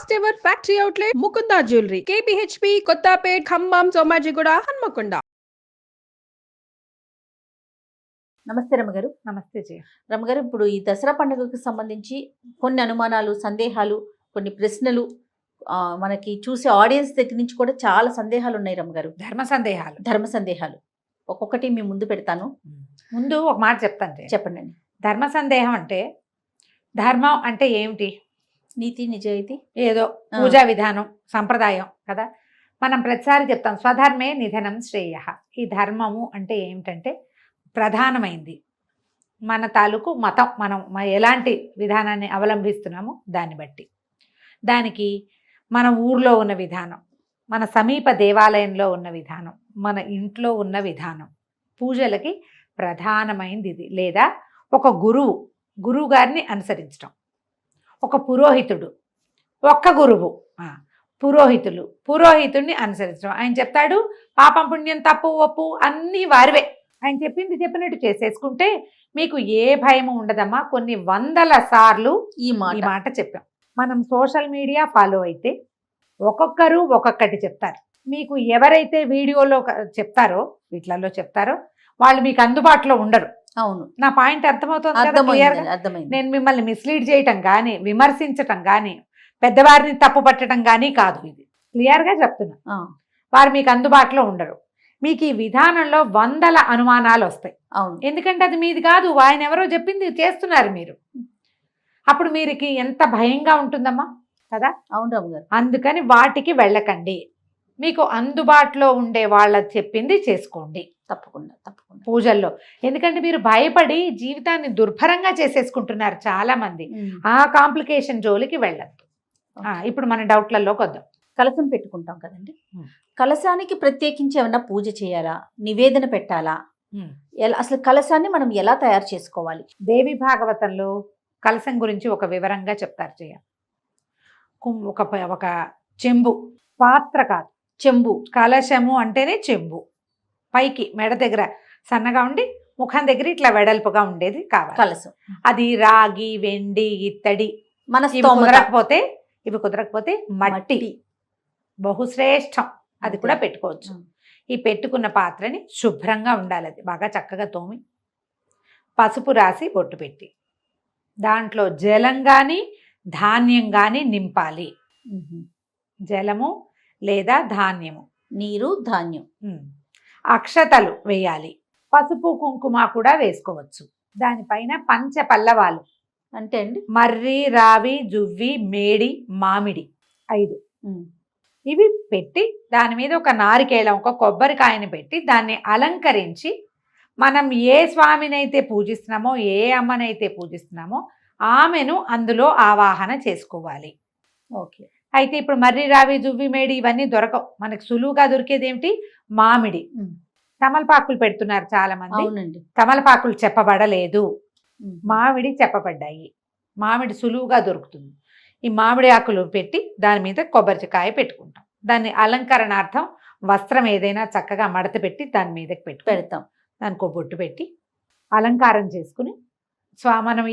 First ever factory outlet Mukunda jewellery KPHB Kothapet Khammam Somajiguda Hanamkonda. నమస్తే రమ్మగారు. నమస్తే జయ. రమ్మగారు, ఇప్పుడు ఈ దసరా పండుగకు సంబంధించి కొన్ని అనుమానాలు, సందేహాలు, కొన్ని ప్రశ్నలు మనకి చూసే ఆడియన్స్ దగ్గర నుంచి కూడా చాలా సందేహాలు ఉన్నాయి రమ్మగారు. ధర్మ సందేహాలు ఒక్కొక్కటి మీ ముందు పెడతాను. ముందు ఒక మాట చెప్తాను జయ. చెప్పండి అండి. ధర్మ సందేహం అంటే ధర్మం అంటే ఏమిటి? నీతి, నిజాయితీ, ఏదో పూజా విధానం, సంప్రదాయం కదా. మనం ప్రతిసారి చెప్తాం స్వధర్మే నిధనం శ్రేయ. ఈ ధర్మము అంటే ఏమిటంటే ప్రధానమైంది మన తాలూకు మతం, మనం ఎలాంటి విధానాన్ని అవలంబిస్తున్నామో దాన్ని బట్టి, దానికి మన ఊర్లో ఉన్న విధానం, మన సమీప దేవాలయంలో ఉన్న విధానం, మన ఇంట్లో ఉన్న విధానం, పూజలకి ప్రధానమైంది ఇది. లేదా ఒక గురువు గారిని అనుసరించడం, ఒక పురోహితుడు, ఒక్క గురువు, పురోహితుడిని అనుసరించడం. ఆయన చెప్తాడు పాపం పుణ్యం తప్పు ఒప్పు అన్నీ వారివే, ఆయన చెప్పినట్టు చేసేసుకుంటే మీకు ఏ భయం ఉండదమ్మా. కొన్ని వందల సార్లు ఈ మాట చెప్పాం. మనం సోషల్ మీడియా ఫాలో అయితే ఒక్కొక్కరు ఒక్కొక్కటి చెప్తారు. మీకు ఎవరైతే వీడియోలో చెప్తారో, వీటిలలో చెప్తారో వాళ్ళు మీకు అందుబాటులో ఉండరు. అవును, నా పాయింట్ అర్థమవుతుంది. నేను మిమ్మల్ని మిస్లీడ్ చేయటం కానీ, విమర్శించటం కానీ, పెద్దవారిని తప్పు పట్టడం కానీ కాదు. ఇది క్లియర్గా చెప్తున్నా. వారు మీకు అందుబాటులో ఉండరు. మీకు ఈ విధానంలో వందల అనుమానాలు వస్తాయి. అవును, ఎందుకంటే అది మీది కాదు, ఆయన ఎవరో చెప్పింది చేస్తున్నారు మీరు. అప్పుడు మీరుకి ఎంత భయంగా ఉంటుందమ్మా కదా. అవును గారు. అందుకని వాటికి వెళ్ళకండి. మీకు అందుబాటులో ఉండే వాళ్ళ చెప్పింది చేసుకోండి. తప్పకుండా. పూజల్లో ఎందుకంటే మీరు భయపడి జీవితాన్ని దుర్భరంగా చేసేసుకుంటున్నారు చాలా మంది. ఆ కాంప్లికేషన్ జోలికి వెళ్ళద్దు. ఇప్పుడు మన డౌట్లలోకి వద్దాం. కలశం పెట్టుకుంటాం కదండి, కలశానికి ప్రత్యేకించి ఏమన్నా పూజ చేయాలా, నివేదన పెట్టాలా, ఎలా అసలు కలశాన్ని మనం ఎలా తయారు చేసుకోవాలి? దేవి భాగవతంలో కలశం గురించి ఒక వివరంగా చెప్తారు జయ. ఒక చెంబు, పాత్ర కాదు, చెంబు. కలశము అంటేనే చెంబు. పైకి మెడ దగ్గర సన్నగా ఉండి ముఖం దగ్గర ఇట్లా వెడల్పుగా ఉండేది కావాలి కలశం. అది రాగి, వెండి, ఇత్తడి. ఇవి కుదరకపోతే మట్టి బహుశ్రేష్టం, అది కూడా పెట్టుకోవచ్చు. ఈ పెట్టుకున్న పాత్రని శుభ్రంగా ఉండాలి, అది బాగా చక్కగా తోమి పసుపు రాసి బొట్టు పెట్టి దాంట్లో జలం కానీ ధాన్యం కానీ నింపాలి. జలము లేదా ధాన్యము, నీరు, ధాన్యం. అక్షతలు వేయాలి. పసుపు కుంకుమ కూడా వేసుకోవచ్చు. దానిపైన పంచ పల్లవాలు అంటే అండి మర్రి, రావి, జువ్వి, మేడి, మామిడి 5 ఇవి పెట్టి దాని మీద ఒక నారికేళం, ఒక కొబ్బరికాయని పెట్టి దాన్ని అలంకరించి మనం ఏ స్వామినైతే పూజిస్తున్నామో, ఏ అమ్మనైతే పూజిస్తున్నామో ఆమెను అందులో ఆవాహన చేసుకోవాలి. ఓకే. అయితే ఇప్పుడు మర్రి, రావి, జువ్వి, మేడి ఇవన్నీ దొరకవు. మనకు సులువుగా దొరికేది ఏమిటి? మామిడి. తమలపాకులు పెడుతున్నారు చాలా మంది. అవునండి, తమలపాకులు చెప్పబడలేదు, మామిడి చెప్పబడ్డాయి. మామిడి సులువుగా దొరుకుతుంది. ఈ మామిడి ఆకులు పెట్టి దాని మీద కొబ్బరికాయ పెట్టుకుంటాం. దాన్ని అలంకరణార్థం వస్త్రం ఏదైనా చక్కగా మడత పెట్టి దాని మీదకి పెడతాం. దానికి బొట్టు పెట్టి అలంకారం చేసుకుని మనం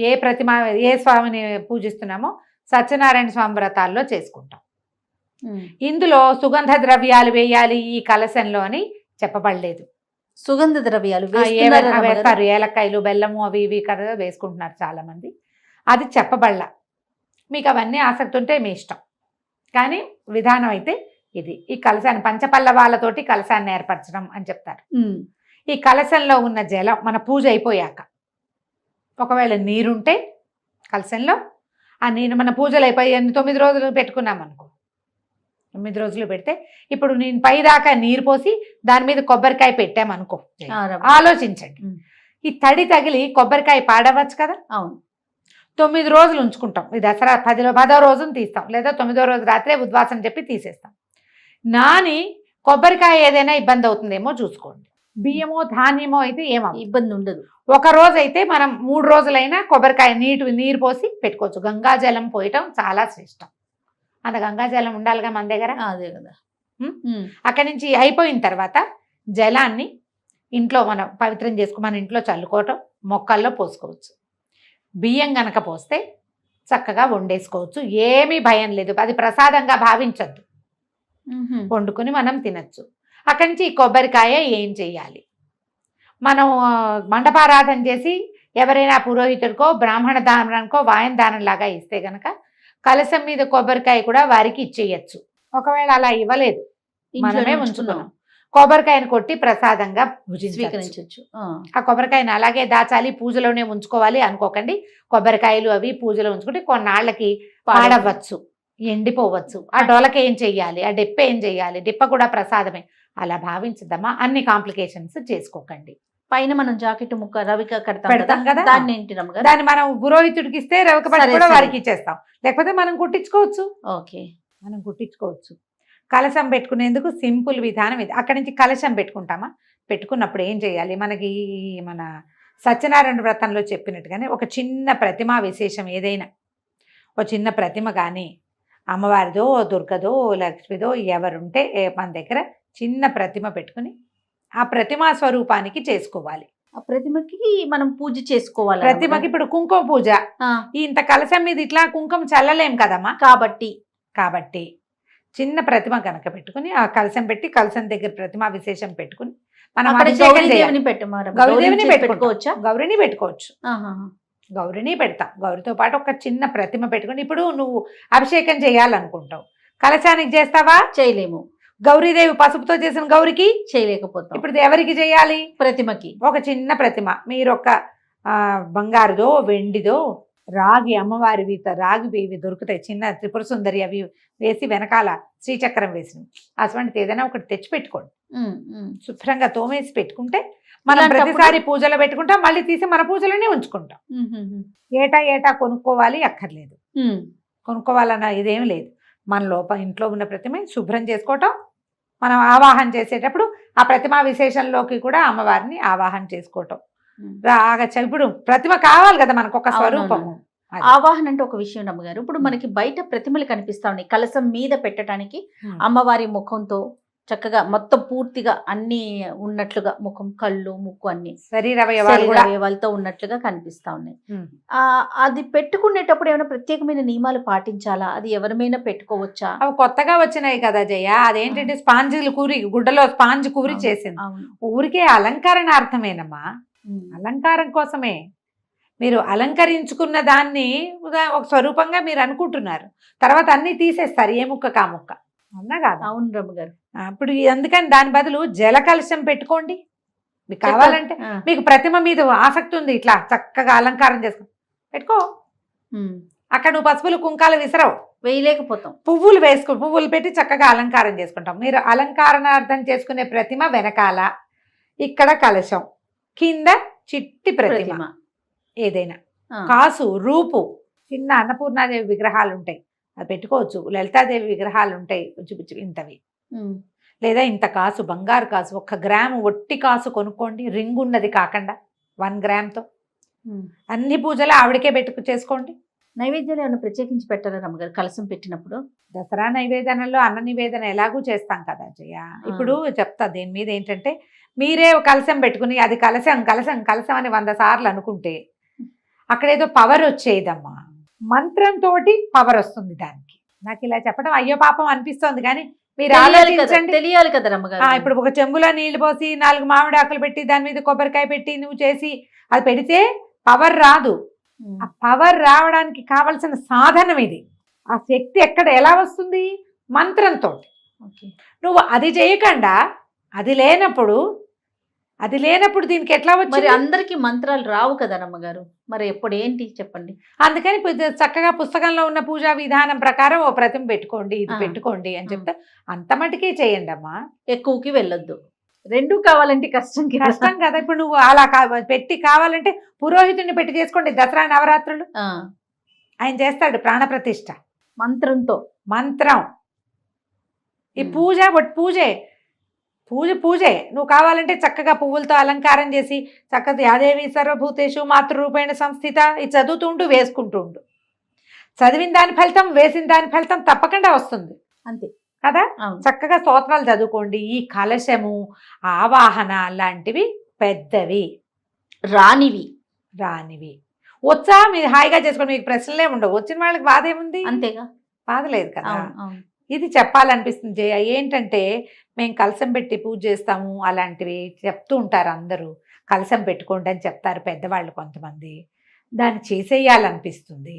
ఏ స్వామిని పూజిస్తున్నామో సత్యనారాయణ స్వామి వ్రతాల్లో చేసుకుంటాం. ఇందులో సుగంధ ద్రవ్యాలు వేయాలి ఈ కలశంలో అని చెప్పబడలేదు. సుగంధ ద్రవ్యాలు వేస్తారు, ఏలక్కాయలు, బెల్లము అవి ఇవి కదా వేసుకుంటున్నారు చాలా మంది. అది చెప్పబడలా. మీకు అవన్నీ ఆసక్తి ఉంటే మీ ఇష్టం, కానీ విధానం అయితే ఇది. ఈ కలశాన్ని పంచపల్లవాలతోటి కలశాన్ని ఏర్పరచడం అని చెప్తారు. ఈ కలశంలో ఉన్న జలం మన పూజ అయిపోయాక, ఒకవేళ నీరుంటే కలశంలో ఆ నీరు మన పూజలు అయిపోయి 9 రోజులు పెట్టుకున్నాం అనుకో, 9 రోజులు పెడితే ఇప్పుడు నేను పైదాకా నీరు పోసి దాని మీద కొబ్బరికాయ పెట్టామనుకో, ఆలోచించండి, ఈ తడి తగిలి కొబ్బరికాయ పాడవచ్చు కదా. అవును. 9 రోజులు ఉంచుకుంటాం. ఈ దసరా 10వ రోజును తీస్తాం, లేదా 9వ రోజు రాత్రే ఉద్వాసన చెప్పి తీసేస్తాం. నాని కొబ్బరికాయ ఏదైనా ఇబ్బంది అవుతుందేమో చూసుకోండి. బియ్యమో ధాన్యమో అయితే ఏమో ఇబ్బంది ఉండదు. ఒక రోజు అయితే మనం 3 రోజులైనా కొబ్బరికాయ నీరు పోసి పెట్టుకోవచ్చు. గంగాజలం పోయటం చాలా శ్రేష్టం. అంత గంగాజలం ఉండాలిగా మన దగ్గర. అదే కదా. అక్కడి నుంచి అయిపోయిన తర్వాత జలాన్ని ఇంట్లో మనం పవిత్రం చేసుకుని మన ఇంట్లో చల్లుకోవటం, మొక్కల్లో పోసుకోవచ్చు. బియ్యం గనక పోస్తే చక్కగా వండేసుకోవచ్చు, ఏమీ భయం లేదు. అది ప్రసాదంగా భావించద్దు, వండుకొని మనం తినచ్చు. అక్కడి నుంచి ఈ కొబ్బరికాయ ఏం చెయ్యాలి, మనం మండపారాధన చేసి ఎవరైనా పురోహితుడికో బ్రాహ్మణ దానానికో వాయన దానం లాగా ఇస్తే గనక కలశం మీద కొబ్బరికాయ కూడా వారికి ఇచ్చేయచ్చు. ఒకవేళ అలా ఇవ్వలేదు, మనమే ఉంచుకున్నాం, కొబ్బరికాయను కొట్టి ప్రసాదంగా స్వీకరించవచ్చు. ఆ కొబ్బరికాయను అలాగే దాచాలి, పూజలోనే ఉంచుకోవాలి అనుకోకండి. కొబ్బరికాయలు అవి పూజలో ఉంచుకుంటే కొన్నాళ్ళకి పాడవచ్చు, ఎండిపోవచ్చు. ఆ డొలక ఏం చెయ్యాలి, ఆ డిప్ప ఏం చెయ్యాలి, డిప్ప కూడా ప్రసాదమే, అలా భావించద్దమ్మా. అన్ని కాంప్లికేషన్స్ చేసుకోకండి. పైన మనం జాకెట్ ముక్క రవిక పెడతాం కదా, దాన్ని ఏంటి రమ్మగారు, దాన్ని మనం పురోహితుడికి ఇస్తే రవిక పట్టు కూడా వారికి ఇచ్చేస్తాం, లేకపోతే మనం కుట్టించుకోవచ్చు. ఓకే, మనం కుట్టించుకోవచ్చు. కలశం పెట్టుకునేందుకు సింపుల్ విధానం ఇది. అక్కడి నుంచి కలశం పెట్టుకుంటామా, పెట్టుకున్నప్పుడు ఏం చేయాలి, మనకి మన సత్యనారాయణ వ్రతంలో చెప్పినట్టుగానే ఒక చిన్న ప్రతిమా విశేషం ఏదైనా, ఒక చిన్న ప్రతిమ కానీ అమ్మవారిదో దుర్గదో లక్ష్మిదో ఎవరుంటే మన దగ్గర చిన్న ప్రతిమ పెట్టుకుని ఆ ప్రతిమా స్వరూపానికి చేసుకోవాలి. ఆ ప్రతిమకి మనం పూజ చేసుకోవాలి. ప్రతిమకి ఇప్పుడు కుంకుమ పూజ, ఇంత కలశం మీద ఇట్లా కుంకుమ చల్లలేం కదమ్మా, కాబట్టి చిన్న ప్రతిమ కనుక పెట్టుకుని ఆ కలశం పెట్టి కలశం దగ్గర ప్రతిమా విశేషం పెట్టుకుని మనం గౌరీదేవిని పెట్టుకోవచ్చా, గౌరిని పెట్టుకోవచ్చు, గౌరిని పెడతాం. గౌరితో పాటు ఒక చిన్న ప్రతిమ పెట్టుకుని, ఇప్పుడు నువ్వు అభిషేకం చేయాలనుకుంటావు, కలశానికి చేస్తావా, చేయలేము. గౌరీదేవి పసుపుతో చేసిన గౌరికి చేయలేకపోతాం. ఇప్పుడు ఎవరికి చేయాలి, ప్రతిమకి. ఒక చిన్న ప్రతిమ, మీరు ఒక బంగారుదో వెండిదో రాగి అమ్మవారివి రాగివి దొరుకుతాయి, చిన్న త్రిపుర సుందరి అవి వేసి వెనకాల శ్రీచక్రం వేసినవి, అటువంటిది ఏదైనా ఒకటి తెచ్చి పెట్టుకోండి. శుభ్రంగా తోమేసి పెట్టుకుంటే మనం ప్రతిసారి పూజలో పెట్టుకుంటాం, మళ్ళీ తీసి మన పూజలోనే ఉంచుకుంటాం. ఏటా కొనుక్కోవాలి అక్కర్లేదు, కొనుక్కోవాలన్న ఇదేం లేదు. మన ఇంట్లో ఉన్న ప్రతిమ శుభ్రం చేసుకోవటం, మనం ఆవాహన చేసేటప్పుడు ఆ ప్రతిమా విశేషంలోకి కూడా అమ్మవారిని ఆవాహన చేసుకోవటం. ఇప్పుడు ప్రతిమ కావాలి కదా మనకు ఒక స్వరూపము. ఆవాహన అంటే ఒక విషయం అమ్మగారు, ఇప్పుడు మనకి బయట ప్రతిమలు కనిపిస్తా ఉన్నాయి, కలశం మీద పెట్టడానికి అమ్మవారి ముఖంతో చక్కగా మొత్తం పూర్తిగా అన్ని ఉన్నట్లుగా, ముఖం కళ్ళు ముక్కు అన్ని శరీరవయవాలతో ఉన్నట్లుగా కనిపిస్తా ఉన్నాయి. అది పెట్టుకునేటప్పుడు ఏమైనా ప్రత్యేకమైన నియమాలు పాటించాలా, అది ఎవరిమైనా పెట్టుకోవచ్చా? అవి కొత్తగా వచ్చినాయి కదా జయ, అదేంటంటే స్పాంజీలు కూరి, గుడ్డలో స్పాంజ్ కూరి చేసింది, ఊరికే అలంకరణార్థమేనమ్మా, అలంకారం కోసమే. మీరు అలంకరించుకున్న దాన్ని ఒక స్వరూపంగా మీరు అనుకుంటున్నారు, తర్వాత అన్ని తీసేస్తారు ఏ ముక్క కా ముక్క, అవునా కాదు? అవును రమ్మ గారు. ఇప్పుడు అందుకని దాని బదులు జల కలశం పెట్టుకోండి. మీకు కావాలంటే, మీకు ప్రతిమ మీద ఆసక్తి ఉంది, ఇట్లా చక్కగా అలంకారం చేసుకో పెట్టుకో. అక్కడ నువ్వు పసుపులు కుంకాలు విసరవు, వేయలేకపోతాం, పువ్వులు వేసుకో, పువ్వులు పెట్టి చక్కగా అలంకారం చేసుకుంటాం. మీరు అలంకారణార్థం చేసుకునే ప్రతిమ వెనకాల ఇక్కడ కలశం, కింద చిట్టి ప్రతిమ ఏదైనా, కాసు రూపు, చిన్న అన్నపూర్ణాదేవి విగ్రహాలు ఉంటాయి అది పెట్టుకోవచ్చు, లలితాదేవి విగ్రహాలు ఉంటాయి ఇంతవి, లేదా ఇంత కాసు బంగారు కాసు 1 గ్రాము ఒట్టి కాసు కొనుక్కోండి, రింగ్ ఉన్నది కాకుండా 1 గ్రామ్తో అన్ని పూజలు ఆవిడకే చేసుకోండి. నైవేద్యాలు ఏమైనా ప్రత్యేకించి పెట్టారా రమ్మగారు కలశం పెట్టినప్పుడు? దసరా నైవేదనలో అన్న నివేదన ఎలాగూ చేస్తాం కదా జయ. ఇప్పుడు చెప్తా దీని మీద ఏంటంటే, మీరే కలశం పెట్టుకుని అది కలశం కలశం కలశం అని 100 సార్లు అనుకుంటే అక్కడేదో పవర్ వచ్చేదమ్మా, మంత్రంతో పవర్ వస్తుంది దానికి. నాకు ఇలా చెప్పడం అయ్యో పాపం అనిపిస్తోంది, కానీ మీరు ఆలోచించండి, తెలియాలి కదా రమ్మగారు. ఇప్పుడు ఒక చెంబులో నీళ్లు పోసి 4 మామిడి ఆకులు పెట్టి దాని మీద కొబ్బరికాయ పెట్టి నువ్వు చేసి అది పెడితే పవర్ రాదు. ఆ పవర్ రావడానికి కావలసిన సాధనం ఇది. ఆ శక్తి ఎక్కడ ఎలా వస్తుంది, మంత్రంతో. నువ్వు అది చేయకుండా అది లేనప్పుడు దీనికి ఎట్లా వచ్చి, అందరికి మంత్రాలు రావు కదా రమ్మగారు, మరి ఎప్పుడు ఏంటి చెప్పండి. అందుకని చక్కగా పుస్తకంలో ఉన్న పూజా విధానం ప్రకారం ఓ ప్రతిమ పెట్టుకోండి, ఇది పెట్టుకోండి అని చెప్తే అంత మటుకే చేయండి అమ్మా, ఎక్కువకి వెళ్ళొద్దు. 2 కావాలంటే కష్టం కదా. ఇప్పుడు నువ్వు అలా పెట్టి కావాలంటే పురోహితుడిని పెట్టి చేసుకోండి. దసరా నవరాత్రులు ఆయన చేస్తాడు ప్రాణప్రతిష్ఠ మంత్రంతో. ఈ పూజే నువ్వు కావాలంటే చక్కగా పువ్వులతో అలంకారం చేసి చక్కగా యాదేవి సర్వభూతేషు మాతృరూపేణ సంస్థిత ఇది చదువుతుంటూ వేసుకుంటుండు. చదివిన దాని ఫలితం, వేసిన దాని ఫలితం తప్పకుండా వస్తుంది, అంతే కదా. చక్కగా స్తోత్రాలు చదువుకోండి. ఈ కలశము ఆవాహన లాంటివి పెద్దవి రానివి వచ్చా మీరు హాయిగా చేసుకోండి, మీకు ప్రశ్నలే ఉండవు. వచ్చిన వాళ్ళకి బాధ ఏముంది? అంతేగా. బాధ లేదు కదా. అవును అవును. ఇది చెప్పాలనిపిస్తుంది జయ. ఏంటంటే మేము కలశం పెట్టి పూజ చేస్తాము అలాంటివి చెప్తూ ఉంటారు అందరూ. కలశం పెట్టుకోండి అని చెప్తారు పెద్దవాళ్ళు కొంతమంది. దాన్ని చేసేయాలనిపిస్తుంది,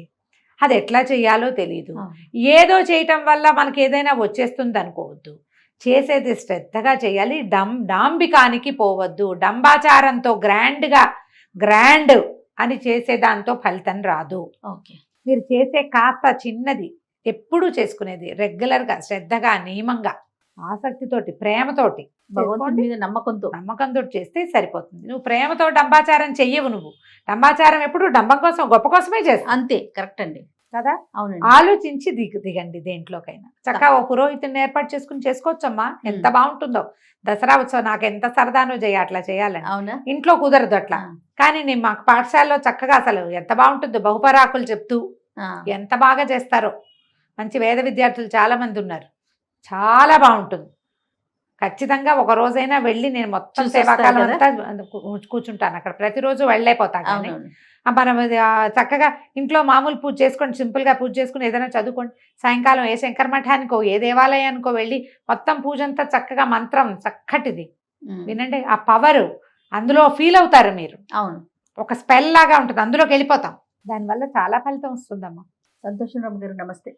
అది ఎట్లా చేయాలో తెలియదు. అవును. ఏదో చేయటం వల్ల మనకి ఏదైనా వచ్చేస్తుంది అనుకోవద్దు. చేసేది శ్రద్ధగా చేయాలి. డాంబికానికి పోవద్దు. డంబాచారంతో గ్రాండ్ అని చేసే దాంతో ఫలితం రాదు. ఓకే. మీరు చేసే కాస్త చిన్నది ఎప్పుడూ చేసుకునేది రెగ్యులర్గా, శ్రద్ధగా, నియమంగా, ఆసక్తితోటి, ప్రేమతోటి, భగవంతుడి మీద నమ్మకంతో చేస్తే సరిపోతుంది. నువ్వు ప్రేమతో డంబాచారం చెయ్యవు. నువ్వు డంబాచారం ఎప్పుడు డంబం కోసం, గొప్ప కోసమే చేస్తావు. అంతే. కరెక్ట్ అండి. కదా. అవునండి. ఆలోచించి దిగండి దేంట్లోకైనా. చక్కగా ఓ పురోహితుని ఏర్పాటు చేసుకుని చేసుకోవచ్చమ్మా. ఎంత బాగుంటుందో. దసరా ఉత్సవం నాకు ఎంత సరదానో అట్లా చేయాలని. అవునా. ఇంట్లో కుదరదు అట్లా. కానీ నేను మాకు పాఠశాలలో చక్కగా అసలు ఎంత బాగుంటుందో, బహుపరాకులు చెప్తూ ఎంత బాగా చేస్తారో. మంచి వేద విద్యార్థులు చాలా మంది ఉన్నారు. చాలా బాగుంటుంది. ఖచ్చితంగా ఒక రోజైనా వెళ్ళి నేను మొత్తం సేవాకాలం అంతా కూర్చుంటాను అక్కడ. ప్రతిరోజు వెళ్ళైపోతా. కానీ మనం చక్కగా ఇంట్లో మామూలు పూజ చేసుకోండి, సింపుల్గా పూజ చేసుకుని ఏదైనా చదువుకోండి. సాయంకాలం ఏ శంకర మఠానికో ఏ దేవాలయానికో వెళ్ళి మొత్తం పూజ అంతా చక్కగా మంత్రం చక్కటిది వినండి. ఆ పవర్ అందులో ఫీల్ అవుతారు మీరు. అవును. ఒక స్పెల్ లాగా ఉంటుంది, అందులోకి వెళ్ళిపోతాం. దానివల్ల చాలా ఫలితం వస్తుందమ్మా. సంతోషం రమ్మ గారు. నమస్తే.